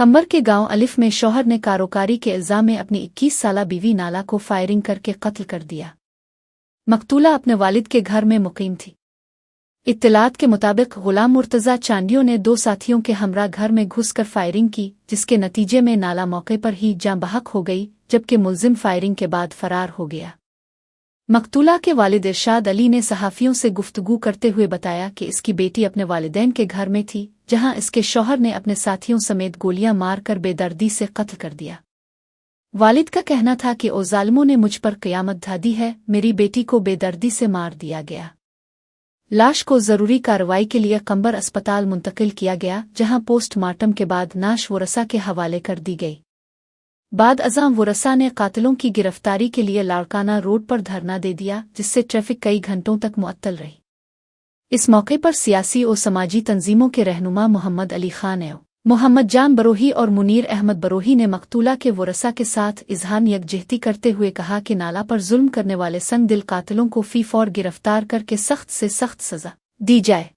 खंबर के गांव अलिफ में शौहर ने कारोकारी के इल्जाम में अपनी 21 साला बीवी नाला को फायरिंग करके कत्ल कर दिया। मकतूला अपने वालिद के घर में मुकीम थी। इत्तलात के मुताबिक गुलाम मुर्तज़ा चांडियों ने 2 साथियों के हमरा घर में घुसकर फायरिंग की, जिसके नतीजे में नाला मौके पर ही जाँ बहक हो गई, जबकि मुलजिम फायरिंग के बाद फरार हो गया। मकतूला के वालिद इरशाद अली ने सहाफ़ियों से गुफ्तगू करते हुए बताया कि इसकी बेटी अपने वालिदैन के घर में थी, जहां इसके शौहर ने अपने साथियों समेत गोलियां मारकर बेदर्दी से कत्ल कर दिया। वालिद का कहना था कि ओ जालिमों ने मुझ पर क़यामत ढा दी है, मेरी बेटी को बेदर्दी से मार दिया गया। लाश को ज़रूरी कार्रवाई के लिए कंबर अस्पताल मुंतकिल किया गया, जहां पोस्टमार्टम के बाद नाश वरसा के हवाले कर दी गई। बाद अज़ां वरसा ने कातिलों की गिरफ्तारी के लिए लाड़काना रोड पर धरना दे दिया, जिससे ट्रैफिक कई घंटों तक मुअत्तल रही। इस मौके पर सियासी और समाजी तंजीमों के रहनुमा मोहम्मद अली खान एव मोहम्मद जान बरोही और मुनीर अहमद बरोही ने मकतूला के वरसा के साथ इजहार यकजहती करते हुए कहा कि नाला पर जुल्म करने वाले संग दिल कातिलों को फी फौर गिरफ्तार करके सख्त से सख्त सज़ा दी जाए।